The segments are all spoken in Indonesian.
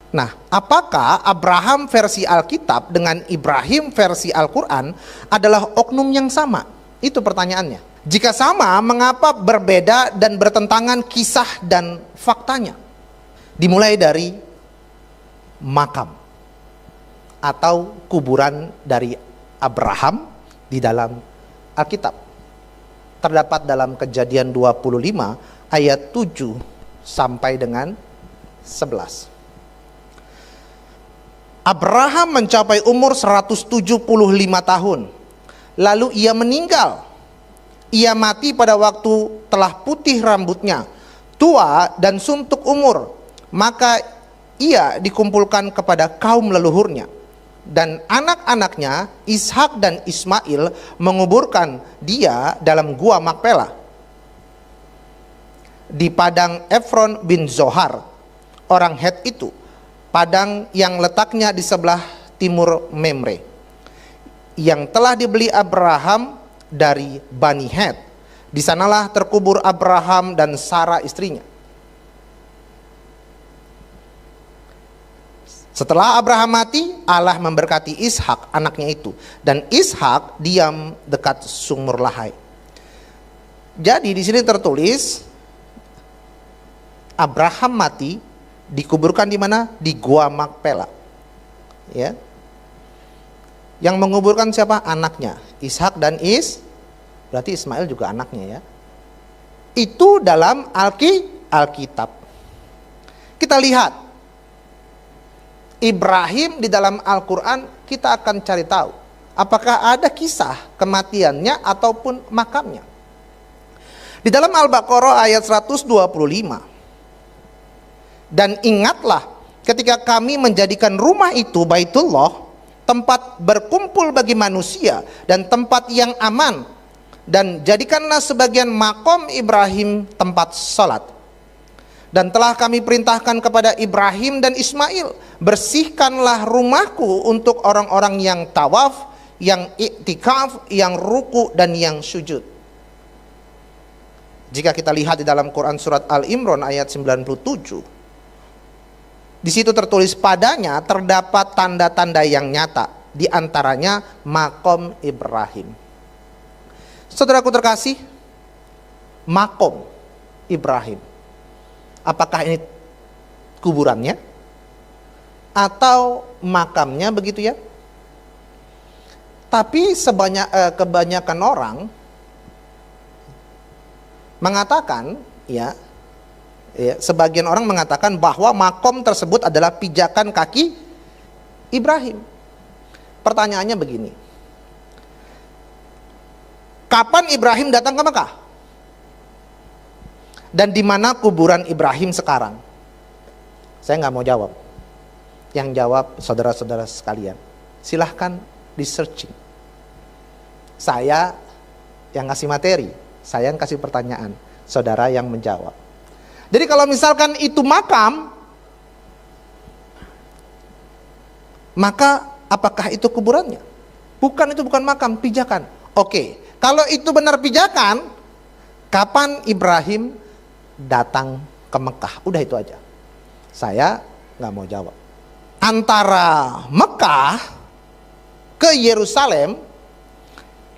Nah, apakah Abraham versi Alkitab dengan Ibrahim versi Al-Quran adalah oknum yang sama? Itu pertanyaannya. Jika sama, mengapa berbeda dan bertentangan kisah dan faktanya? Dimulai dari makam atau kuburan dari Abraham di dalam Alkitab. Terdapat dalam Kejadian 25 ayat 7 sampai dengan 11. Abraham mencapai umur 175 tahun. Lalu ia meninggal. Ia mati pada waktu telah putih rambutnya, tua dan suntuk umur. Maka ia dikumpulkan kepada kaum leluhurnya. Dan anak-anaknya Ishak dan Ismail menguburkan dia dalam gua Makpela di padang Efron bin Zohar, orang Het itu, padang yang letaknya di sebelah timur Memre, yang telah dibeli Abraham dari Bani Het. Di sanalah terkubur Abraham dan Sarah istrinya. Setelah Abraham mati, Allah memberkati Ishak anaknya itu, dan Ishak diam dekat sumur Lahai. Jadi di sini tertulis Abraham mati, dikuburkan di mana? Di gua Makpela. Ya. Yang menguburkan siapa? Anaknya, Ishak dan berarti Ismail juga anaknya ya. Itu dalam Alkitab. Kita lihat Ibrahim di dalam Al-Quran, kita akan cari tahu apakah ada kisah kematiannya ataupun makamnya. Di dalam Al-Baqarah ayat 125. Dan ingatlah ketika kami menjadikan rumah itu Baitullah, tempat berkumpul bagi manusia dan tempat yang aman, dan jadikanlah sebagian makom Ibrahim tempat salat. Dan telah kami perintahkan kepada Ibrahim dan Ismail, bersihkanlah rumahku untuk orang-orang yang tawaf, yang iktikaf, yang ruku dan yang sujud. Jika kita lihat di dalam Quran surat Al-Imran ayat 97, di situ tertulis padanya terdapat tanda-tanda yang nyata, di antaranya makom Ibrahim. Saudaraku terkasih, makom Ibrahim, apakah ini kuburannya atau makamnya, begitu ya? Tapi kebanyakan orang mengatakan sebagian orang mengatakan bahwa makom tersebut adalah pijakan kaki Ibrahim. Pertanyaannya begini, kapan Ibrahim datang ke Mekah? Dan di mana kuburan Ibrahim sekarang? Saya nggak mau jawab. Yang jawab saudara-saudara sekalian. Silahkan di searching. Saya yang ngasih materi, saya yang kasih pertanyaan, saudara yang menjawab. Jadi kalau misalkan itu makam, maka apakah itu kuburannya? Bukan, itu bukan makam, pijakan. Oke, kalau itu benar pijakan, kapan Ibrahim datang ke Mekah? Udah itu aja. Saya nggak mau jawab. Antara Mekah ke Yerusalem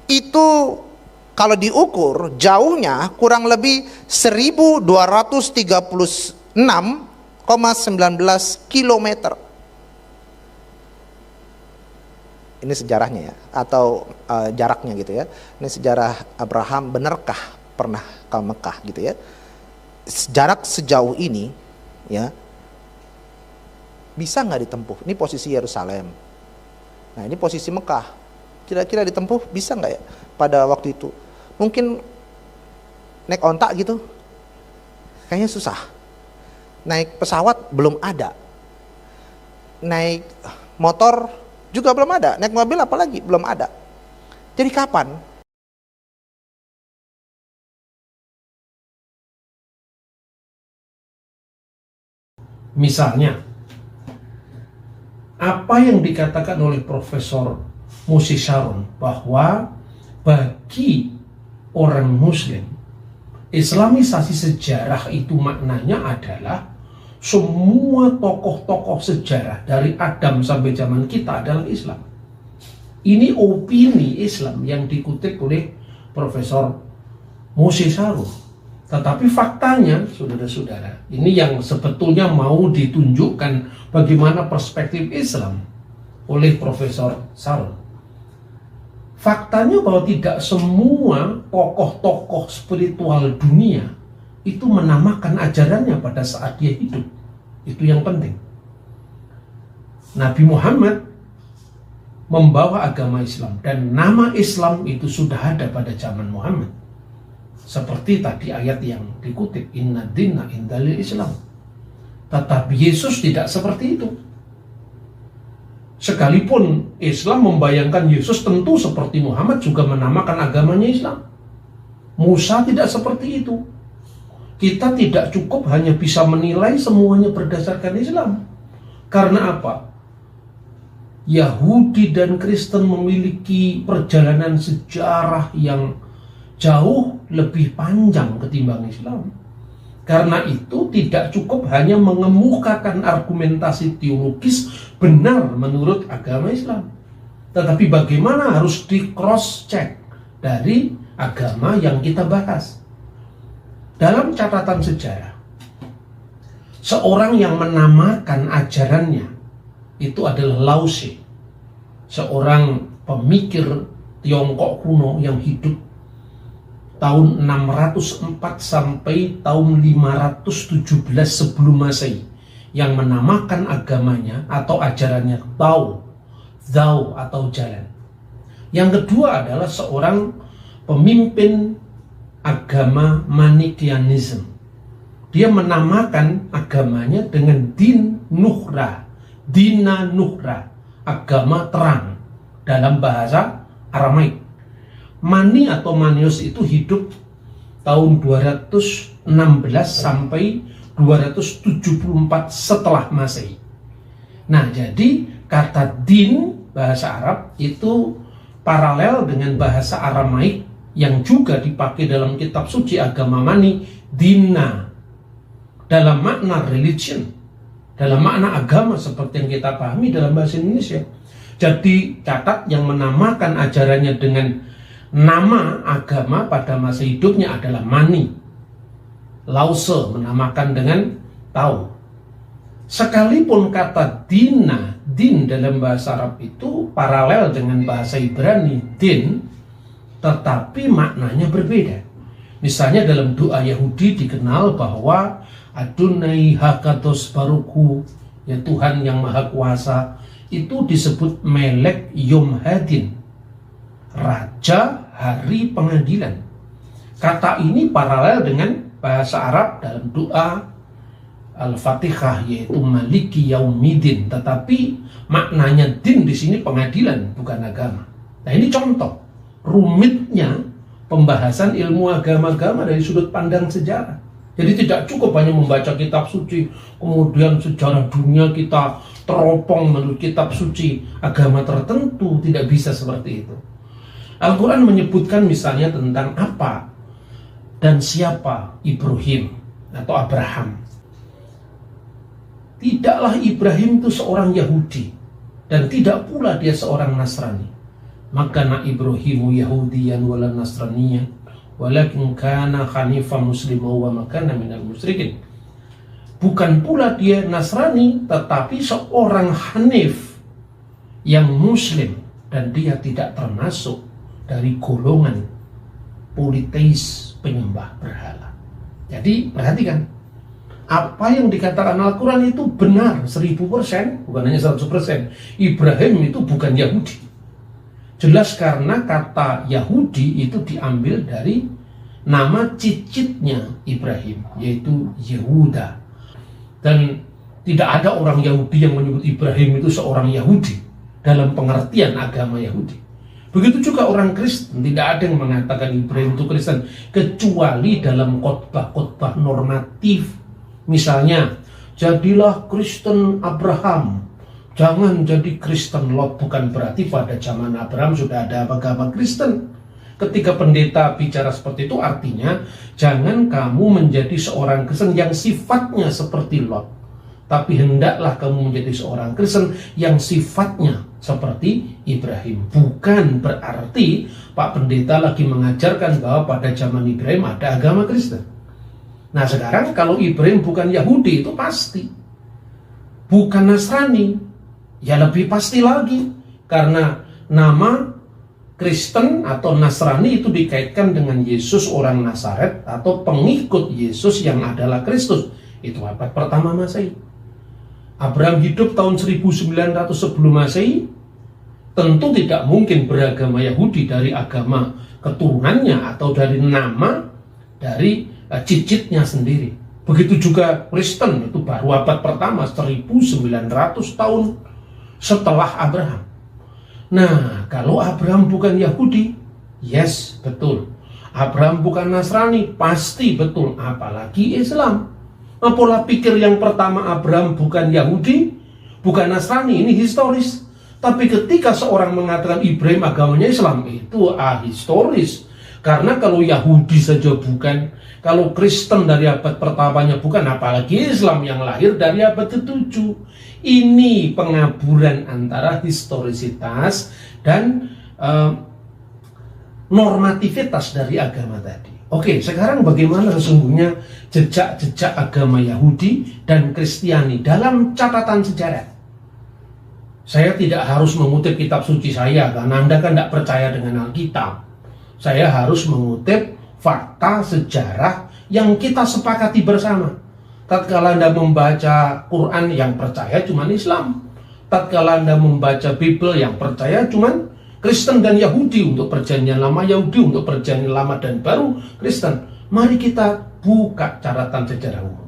itu kalau diukur jauhnya kurang lebih 1236,19 kilometer. Ini sejarahnya ya, atau jaraknya gitu ya. Ini sejarah Abraham, benarkah pernah ke Mekah gitu ya. Jarak sejauh ini ya, bisa nggak ditempuh? Ini posisi Yerusalem. Nah ini posisi Mekah. Kira-kira ditempuh bisa nggak ya pada waktu itu? Mungkin naik ontak gitu, kayaknya susah. Naik pesawat belum ada. Naik motor juga belum ada. Naik mobil apalagi belum ada. Jadi kapan? Misalnya, apa yang dikatakan oleh Profesor Moshe Sharon bahwa bagi orang Muslim, Islamisasi sejarah itu maknanya adalah semua tokoh-tokoh sejarah dari Adam sampai zaman kita adalah Islam. Ini opini Islam yang dikutip oleh Profesor Moshe Sharon. Tetapi faktanya, saudara-saudara, ini yang sebetulnya mau ditunjukkan bagaimana perspektif Islam oleh Profesor Sharon. Faktanya bahwa tidak semua tokoh-tokoh spiritual dunia itu menamakan ajarannya pada saat dia hidup. Itu yang penting. Nabi Muhammad membawa agama Islam, dan nama Islam itu sudah ada pada zaman Muhammad. Seperti tadi ayat yang dikutip, inna dina indalil Islam. Tetapi Yesus tidak seperti itu. Sekalipun Islam membayangkan Yesus tentu seperti Muhammad juga menamakan agamanya Islam. Musa tidak seperti itu. Kita tidak cukup hanya bisa menilai semuanya berdasarkan Islam. Karena apa? Yahudi dan Kristen memiliki perjalanan sejarah yang jauh lebih panjang ketimbang Islam. Karena itu tidak cukup hanya mengemukakan argumentasi teologis benar menurut agama Islam. Tetapi bagaimana harus di cross check dari agama yang kita bahas. Dalam catatan sejarah, seorang yang menamakan ajarannya itu adalah Lao Tse, seorang pemikir Tiongkok kuno yang hidup tahun 604 sampai tahun 517 sebelum Masehi, yang menamakan agamanya atau ajarannya Tao atau jalan. Yang kedua adalah seorang pemimpin agama Manichaeism. Dia menamakan agamanya dengan Dina Nuhra, agama terang dalam bahasa Aramaik. Mani atau Manius itu hidup tahun 216 sampai 274 setelah Masehi. Nah, jadi kata din bahasa Arab itu paralel dengan bahasa Aramaik yang juga dipakai dalam kitab suci agama Mani, dina, dalam makna religion, dalam makna agama seperti yang kita pahami dalam bahasa Indonesia. Jadi catat, yang menamakan ajarannya dengan nama agama pada masa hidupnya adalah Mani. Lao Tse menamakan dengan Tao. Sekalipun kata din dalam bahasa Arab itu paralel dengan bahasa Ibrani din, tetapi maknanya berbeda. Misalnya dalam doa Yahudi dikenal bahwa Adonai Hakadosh Baruchu, ya Tuhan yang Maha Kuasa, itu disebut Melek Yom Hadin, Raja Hari Pengadilan. Kata ini paralel dengan bahasa Arab dalam doa Al-Fatihah, yaitu Maliki Yaumidin, tetapi maknanya din di sini pengadilan, bukan agama. Nah, ini contoh rumitnya pembahasan ilmu agama-agama dari sudut pandang sejarah. Jadi tidak cukup hanya membaca kitab suci, kemudian sejarah dunia kita teropong menurut kitab suci agama tertentu. Tidak bisa seperti itu. Al-Quran menyebutkan misalnya tentang apa dan siapa Ibrahim atau Abraham. Tidaklah Ibrahim itu seorang Yahudi, dan tidak pula dia seorang Nasrani. Maka na Ibrahimu Yahudiyan wala Nasraniyan, walakin kana hanifan musliman wa makana minal musyrikin. Bukan pula dia Nasrani, tetapi seorang Hanif yang Muslim, dan dia tidak termasuk dari golongan politeis, penyembah berhala. Jadi perhatikan, apa yang dikatakan Al-Quran itu benar 1000%, bukan hanya 100%. Ibrahim itu bukan Yahudi. Jelas karena kata Yahudi itu diambil dari nama cicitnya Ibrahim, yaitu Yehuda. Dan tidak ada orang Yahudi yang menyebut Ibrahim itu seorang Yahudi dalam pengertian agama Yahudi. Begitu juga orang Kristen, tidak ada yang mengatakan Ibrahim itu Kristen, kecuali dalam khotbah-khotbah normatif. Misalnya, jadilah Kristen Abraham, jangan jadi Kristen Lot. Bukan berarti pada zaman Abraham sudah ada agama Kristen. Ketika pendeta bicara seperti itu, artinya jangan kamu menjadi seorang Kristen yang sifatnya seperti Lot. tapi hendaklah kamu menjadi seorang Kristen yang sifatnya seperti Ibrahim. Bukan berarti Pak Pendeta lagi mengajarkan bahwa pada zaman Ibrahim ada agama Kristen. Nah sekarang kalau Ibrahim bukan Yahudi itu pasti, bukan Nasrani, ya lebih pasti lagi. Karena nama Kristen atau Nasrani itu dikaitkan dengan Yesus orang Nazaret atau pengikut Yesus yang adalah Kristus. Itu abad pertama Masehi. Abraham hidup tahun 1900 sebelum Masehi, tentu tidak mungkin beragama Yahudi dari agama keturunannya atau dari nama, dari cicitnya sendiri. Begitu juga Kristen, itu baru abad pertama 1900 tahun setelah Abraham. Nah, kalau Abraham bukan Yahudi, yes, betul. Abraham bukan Nasrani, pasti betul, apalagi Islam. Nah, pola pikir yang pertama Abraham bukan Yahudi, bukan Nasrani, ini historis. Tapi ketika seorang mengatakan Ibrahim agamanya Islam, itu ahistoris. Karena kalau Yahudi saja bukan, kalau Kristen dari abad pertamanya bukan, apalagi Islam yang lahir dari abad ke-7. Ini pengaburan antara historisitas dan normativitas dari agama tadi. Oke, sekarang bagaimana sesungguhnya jejak-jejak agama Yahudi dan Kristiani dalam catatan sejarah? Saya tidak harus mengutip kitab suci saya, karena Anda kan tidak percaya dengan Alkitab. Saya harus mengutip fakta sejarah yang kita sepakati bersama. Tatkala Anda membaca Quran, yang percaya cuma Islam. Tatkala Anda membaca Bible, yang percaya cuma Kristen dan Yahudi. Untuk perjanjian lama Yahudi, untuk perjanjian lama dan baru Kristen. Mari kita buka catatan sejarah umum.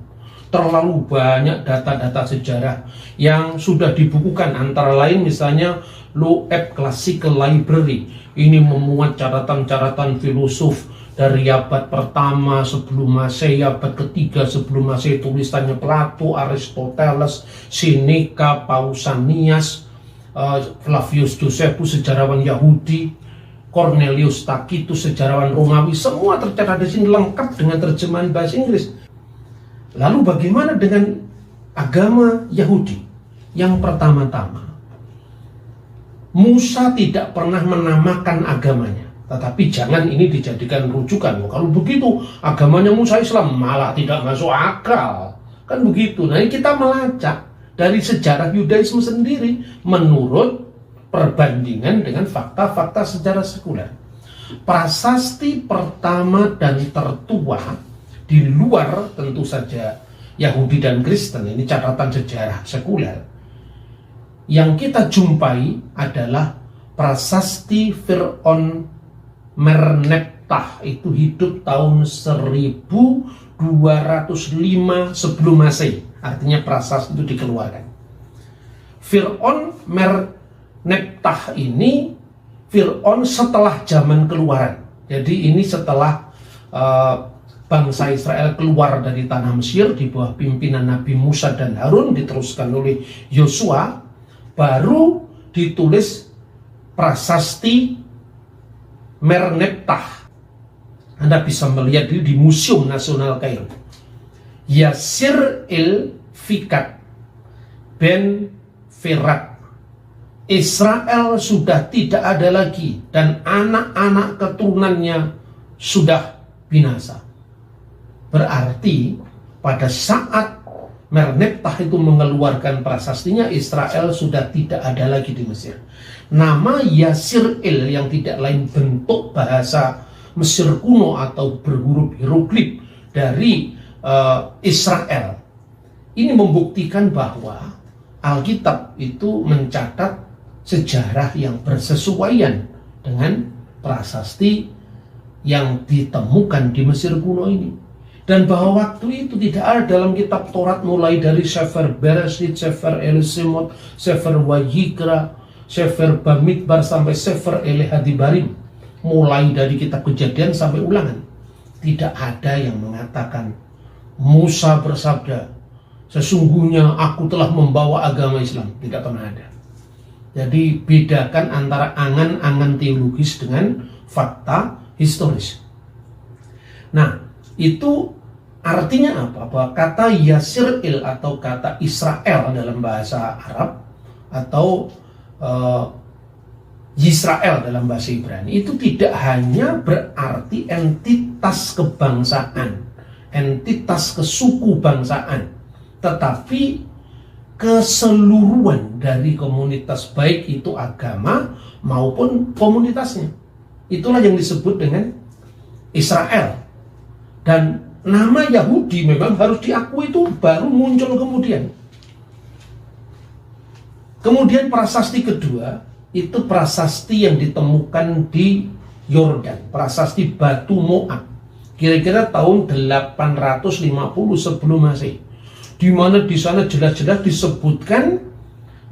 Terlalu banyak data-data sejarah yang sudah dibukukan, antara lain misalnya Loeb Classical Library. Ini memuat catatan-catatan filosof dari abad pertama sebelum Masehi, abad ketiga sebelum Masehi, tulisannya Plato, Aristoteles, Seneca, Pausanias, Flavius Josephus, sejarawan Yahudi, Cornelius Tacitus, sejarawan Romawi, semua tercatat di sini lengkap dengan terjemahan bahasa Inggris. Lalu bagaimana dengan agama Yahudi? Yang pertama-tama, Musa tidak pernah menamakan agamanya, tetapi jangan ini dijadikan rujukan. Kalau begitu agamanya Musa Islam, malah tidak masuk akal. Kan begitu. Nah, kita melacak dari sejarah Yudaisme sendiri menurut perbandingan dengan fakta-fakta sejarah sekuler. Prasasti pertama dan tertua di luar tentu saja Yahudi dan Kristen, ini catatan sejarah sekuler, yang kita jumpai adalah prasasti Fir'aun Merneptah. Itu hidup tahun 1205 sebelum Masehi. Artinya prasasti itu dikeluarkan. Fir'aun Merneptah ini Fir'aun setelah zaman keluaran. Jadi ini setelah bangsa Israel keluar dari tanah Mesir di bawah pimpinan Nabi Musa dan Harun, diteruskan oleh Yosua, baru ditulis prasasti Merneptah. Anda bisa melihat di Museum Nasional Kairo. Yasir el-Fikat ben Ferat. Israel sudah tidak ada lagi dan anak-anak keturunannya sudah binasa. Berarti pada saat Merneptah itu mengeluarkan prasastinya, Israel sudah tidak ada lagi di Mesir. Nama Yasir-El yang tidak lain bentuk bahasa Mesir kuno atau berhuruf hieroglif dari Israel. Ini membuktikan bahwa Alkitab itu mencatat sejarah yang bersesuaian dengan prasasti yang ditemukan di Mesir kuno ini. Dan bahwa waktu itu tidak ada dalam kitab Taurat, mulai dari Sefer Bereshit, Sefer El-Shemot, Sefer Wayikra, Sefer Bamidbar sampai Sefer Ele-Hadibarim, mulai dari kitab Kejadian sampai Ulangan, tidak ada yang mengatakan Musa bersabda, sesungguhnya aku telah membawa agama Islam. Tidak pernah ada. Jadi bedakan antara angan-angan teologis dengan fakta historis. Nah, itu Artinya apa? Bahwa kata Yasir'il atau kata Israel dalam bahasa Arab atau Yisrael dalam bahasa Ibrani itu tidak hanya berarti entitas kebangsaan, entitas kesuku bangsaan, tetapi keseluruhan dari komunitas, baik itu agama maupun komunitasnya. Itulah yang disebut dengan Israel. Dan nama Yahudi memang harus diakui itu baru muncul kemudian. Kemudian prasasti kedua itu prasasti yang ditemukan di Yordan, prasasti Batu Moab, kira-kira tahun 850 sebelum Masehi, di mana di sana jelas-jelas disebutkan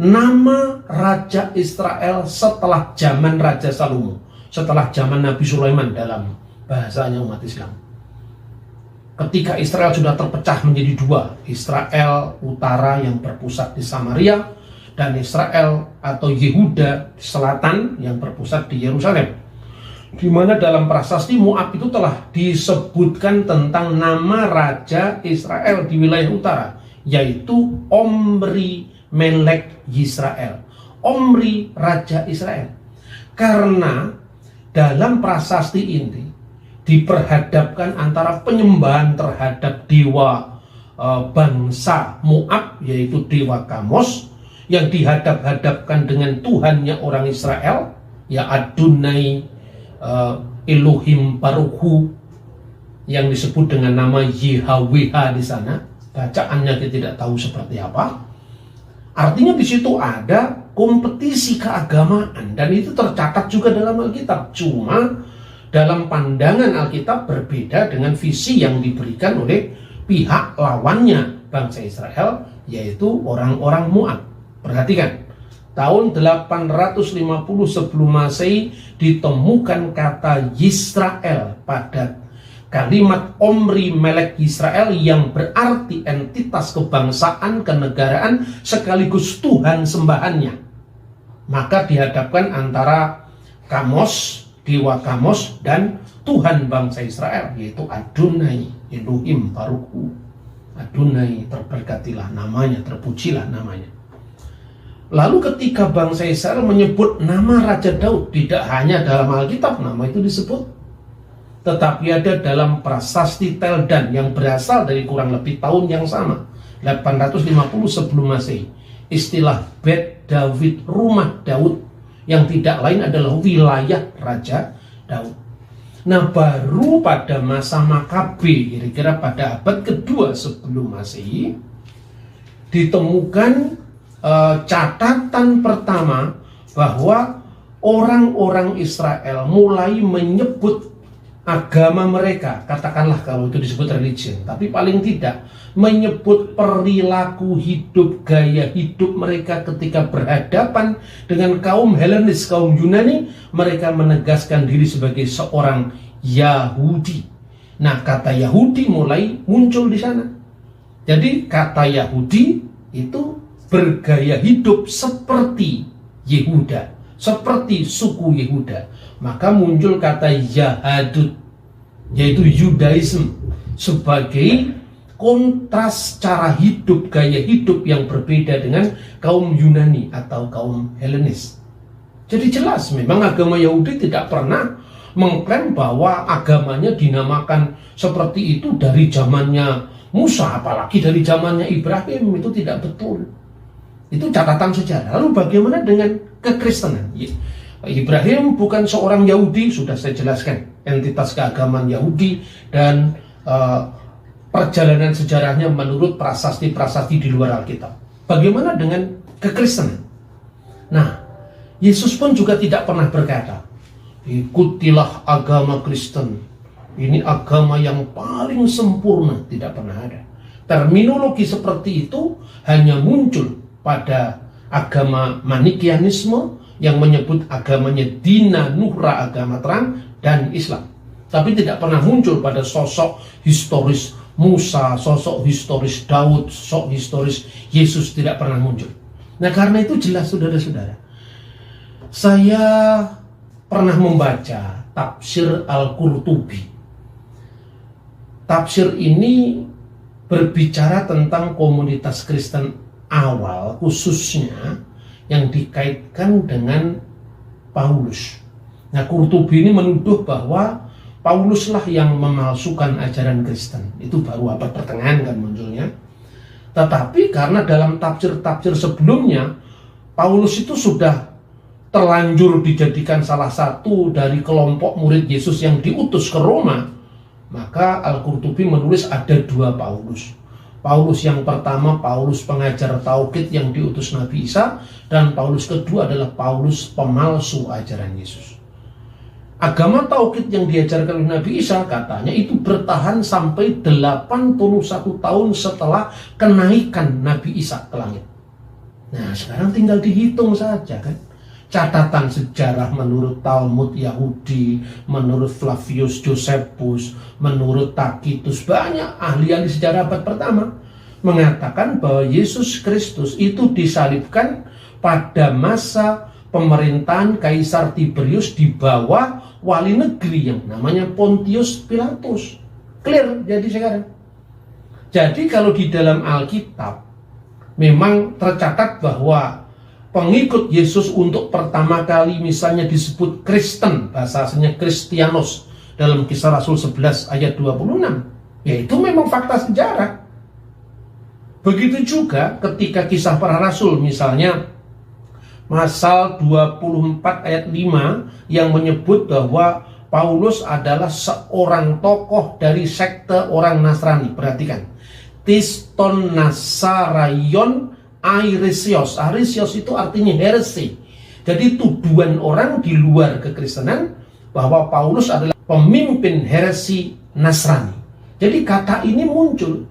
nama Raja Israel setelah zaman Raja Salomo, setelah zaman Nabi Sulaiman dalam bahasanya umat Islam. Ketika Israel sudah terpecah menjadi dua, Israel utara yang berpusat di Samaria, dan Israel atau Yehuda selatan yang berpusat di Yerusalem, di mana dalam prasasti Moab itu telah disebutkan tentang nama Raja Israel di wilayah utara, yaitu Omri Melek Yisrael, Omri Raja Israel. Karena dalam prasasti ini diperhadapkan antara penyembahan terhadap dewa bangsa Moab, yaitu dewa Kamos, yang dihadap-hadapkan dengan Tuhannya orang Israel, ya Adonai Elohim Baruchu, yang disebut dengan nama YHWH di sana. Bacaannya kita tidak tahu seperti apa. Artinya di situ ada kompetisi keagamaan, dan itu tercatat juga dalam Alkitab. Cuma dalam pandangan Alkitab berbeda dengan visi yang diberikan oleh pihak lawannya bangsa Israel, yaitu orang-orang Moab. Perhatikan, tahun 850 sebelum Masehi ditemukan kata Yisrael pada kalimat Omri Melek Yisrael, yang berarti entitas kebangsaan, kenegaraan, sekaligus Tuhan sembahannya. Maka dihadapkan antara Kamos, dewa Kamos, dan Tuhan bangsa Israel, yaitu Adonai Elohim Baruchu. Adonai, terberkatilah namanya, terpujilah namanya. Lalu ketika bangsa Israel menyebut nama Raja Daud, tidak hanya dalam Alkitab nama itu disebut, tetapi ada dalam prasasti Teldan yang berasal dari kurang lebih tahun yang sama, 850 sebelum Masehi. Istilah Bet David, rumah Daud, yang tidak lain adalah wilayah Raja Daud. Nah, baru pada masa Makabe, kira-kira pada abad kedua sebelum Masehi, ditemukan catatan pertama bahwa orang-orang Israel mulai menyebut agama mereka, katakanlah kalau itu disebut religion, tapi paling tidak menyebut perilaku hidup, gaya hidup mereka ketika berhadapan dengan kaum Helenis, kaum Yunani. Mereka menegaskan diri sebagai seorang Yahudi. Nah, kata Yahudi mulai muncul di sana. Jadi kata Yahudi itu bergaya hidup seperti Yehuda, seperti suku Yehuda. Maka muncul kata Yahadut, yaitu Yudaism, sebagai kontras cara hidup, gaya hidup yang berbeda dengan kaum Yunani atau kaum Helenis. Jadi jelas memang agama Yahudi tidak pernah mengklaim bahwa agamanya dinamakan seperti itu dari zamannya Musa, apalagi dari zamannya Ibrahim. Itu tidak betul. Itu catatan sejarah. Lalu bagaimana dengan kekristenan? Ibrahim bukan seorang Yahudi, sudah saya jelaskan entitas keagamaan Yahudi dan perjalanan sejarahnya menurut prasasti-prasasti di luar Alkitab. Bagaimana dengan kekristenan? Nah, Yesus pun juga tidak pernah berkata, ikutilah agama Kristen, ini agama yang paling sempurna. Tidak pernah ada. Terminologi seperti itu hanya muncul pada agama Manikianisme yang menyebut agamanya Dina Nuhra, agama terang, dan Islam. Tapi tidak pernah muncul pada sosok historis Musa, sosok historis Daud, sosok historis Yesus, tidak pernah muncul. Nah, karena itu jelas saudara-saudara, saya pernah membaca tafsir Al-Qurtubi. tafsir ini berbicara tentang komunitas Kristen awal, khususnya yang dikaitkan dengan Paulus. Nah, Qurtubi ini menuduh bahwa Pauluslah yang memalsukan ajaran Kristen. Itu baru abad pertengahan kan munculnya. Tetapi karena dalam tafsir-tafsir sebelumnya, Paulus itu sudah terlanjur dijadikan salah satu dari kelompok murid Yesus yang diutus ke Roma, maka Al-Qurtubi menulis ada dua Paulus. Paulus yang pertama, Paulus pengajar tauhid yang diutus Nabi Isa, dan Paulus kedua adalah Paulus pemalsu ajaran Yesus. Agama tauhid yang diajarkan oleh Nabi Isa katanya itu bertahan sampai 81 tahun setelah kenaikan Nabi Isa ke langit. Nah, sekarang tinggal dihitung saja kan. Catatan sejarah menurut Talmud Yahudi, menurut Flavius Josephus, menurut Tacitus, banyak ahli-ahli sejarah abad pertama mengatakan bahwa Yesus Kristus itu disalibkan pada masa pemerintahan Kaisar Tiberius di bawah wali negeri yang namanya Pontius Pilatus. Clear jadi sekarang. Jadi kalau di dalam Alkitab memang tercatat bahwa pengikut Yesus untuk pertama kali misalnya disebut Kristen, bahasa aslinya Kristianos dalam Kisah Rasul 11 ayat 26, yaitu memang fakta sejarah. Begitu juga ketika Kisah Para Rasul misalnya Masal 24 ayat 5 yang menyebut bahwa Paulus adalah seorang tokoh dari sekte orang Nasrani. Perhatikan, Tiston Nasarayon Airesios. Airesios itu artinya heresi. Jadi tuduhan orang di luar kekristenan bahwa Paulus adalah pemimpin heresi Nasrani. Jadi kata ini muncul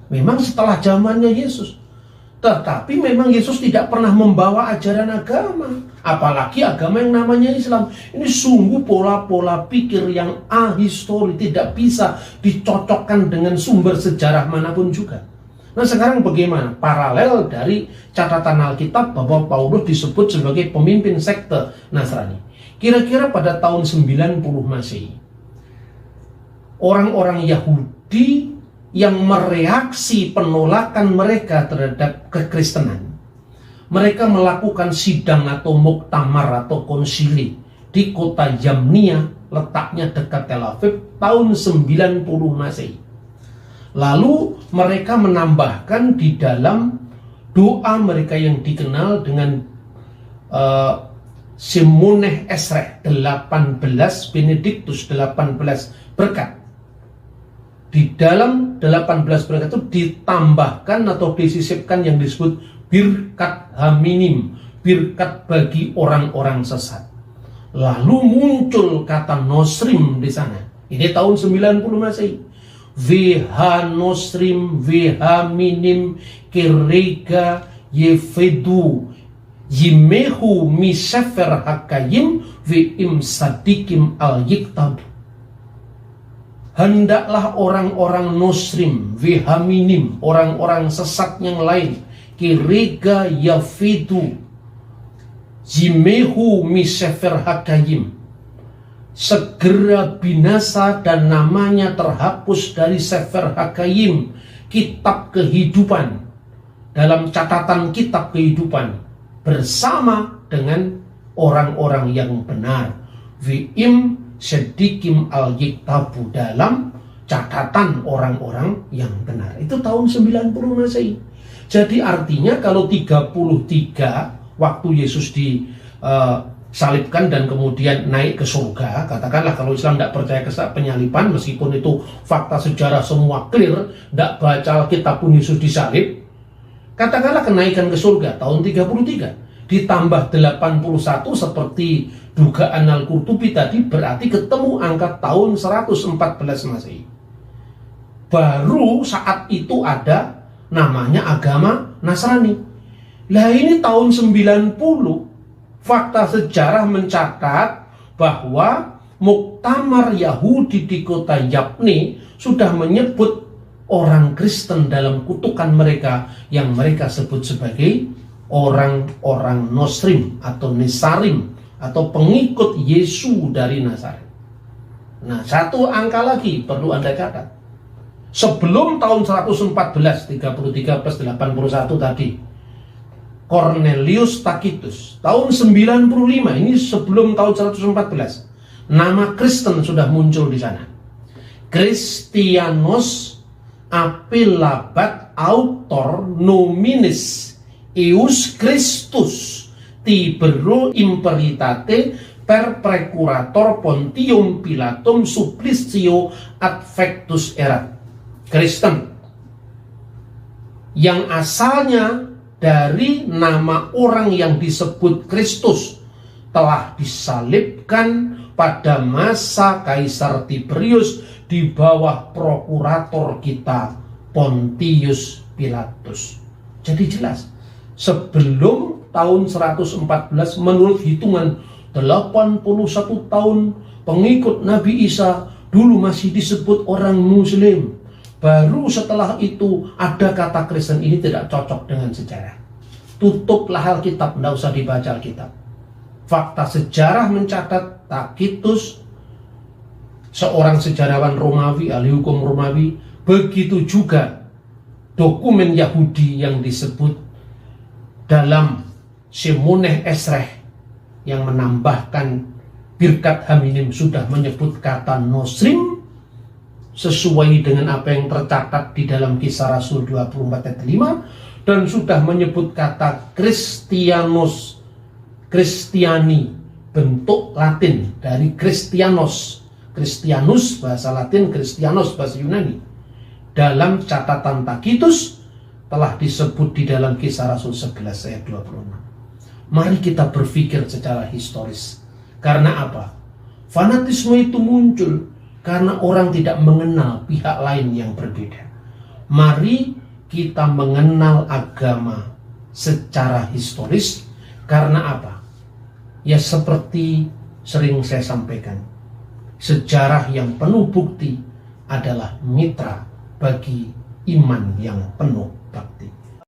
memang setelah zamannya Yesus. Tetapi memang Yesus tidak pernah membawa ajaran agama, apalagi agama yang namanya Islam. Ini sungguh pola-pola pikir yang ahistori, tidak bisa dicocokkan dengan sumber sejarah manapun juga. Nah, sekarang bagaimana? Paralel dari catatan Alkitab bahwa Paulus disebut sebagai pemimpin sekte Nasrani. Kira-kira pada tahun 90 Masehi, orang-orang Yahudi yang mereaksi penolakan mereka terhadap kekristenan, mereka melakukan sidang atau muktamar atau konsili di kota Yamnia, letaknya dekat Tel Aviv, tahun 90 Masehi. Lalu mereka menambahkan di dalam doa mereka yang dikenal dengan Simoneh Esreh 18 Benedictus, 18 berkat. Di dalam 18 berkat itu ditambahkan atau disisipkan yang disebut birkat haminim, birkat bagi orang-orang sesat. Lalu muncul kata nosrim di sana. Ini tahun 90 Masehi. VH nosrim, VH minim, kerega, yefedu, yimehu misefer hakayim, vim sadikim al-yiktab. Hendaklah orang-orang nosrim, vihaminim, orang-orang sesat yang lain, kirega yafidu, jimehu misefer hakayim, segera binasa dan namanya terhapus dari sefer hakayim, kitab kehidupan, dalam catatan kitab kehidupan, bersama dengan orang-orang yang benar. Vim sedikim al-yiktabu, dalam catatan orang-orang yang benar. Itu tahun 90 Masehi. Jadi artinya kalau 33 waktu Yesus disalibkan dan kemudian naik ke surga, katakanlah kalau Islam tidak percaya ke penyaliban, meskipun itu fakta sejarah semua clear, tidak baca Alkitab pun Yesus disalib, katakanlah kenaikan ke surga tahun 33 ditambah 81 seperti dugaan Al-Qurtubi tadi, berarti ketemu angka tahun 114 Masehi. Baru saat itu ada namanya agama Nasrani. Lah ini tahun 90, fakta sejarah mencatat bahwa muktamar Yahudi di kota Yabne sudah menyebut orang Kristen dalam kutukan mereka yang mereka sebut sebagai orang-orang Nosrim atau Nesarim atau pengikut Yesus dari Nazaret. Nah, satu angka lagi perlu Anda catat. Sebelum tahun 114, 33 plus 81 tadi, Cornelius Tacitus, tahun 95, ini sebelum tahun 114, nama Kristen sudah muncul di sana. Christianus appellabat autor nominis eius Christus Tibero imperitate per precurator Pontium Pilatum supplicio adfectus erat. Kristen yang asalnya dari nama orang yang disebut Kristus telah disalibkan pada masa Kaisar Tiberius di bawah prokurator kita Pontius Pilatus. Jadi jelas, sebelum tahun 114 menurut hitungan 81 tahun pengikut Nabi Isa dulu masih disebut orang Muslim. Baru setelah itu ada kata Kristen. Ini tidak cocok dengan sejarah. Tutuplah Alkitab, tidak usah dibaca Alkitab. Fakta sejarah mencatat Tacitus, seorang sejarawan Romawi, ahli hukum Romawi, begitu juga dokumen Yahudi yang disebut dalam Simoneh Esreh yang menambahkan Birkat Haminim sudah menyebut kata Nosrim sesuai dengan apa yang tercatat di dalam Kisah Rasul 24 ayat 5, dan sudah menyebut kata Christianus, Christiani, bentuk Latin dari Christianos, Christianus bahasa Latin, Christianos bahasa Yunani. Dalam catatan Tacitus telah disebut di dalam Kisah Rasul 11 ayat 26. Mari kita berpikir secara historis. Karena apa? Fanatisme itu muncul karena orang tidak mengenal pihak lain yang berbeda. Mari kita mengenal agama secara historis. Karena apa? Ya seperti sering saya sampaikan, sejarah yang penuh bukti adalah mitra bagi iman yang penuh bakti.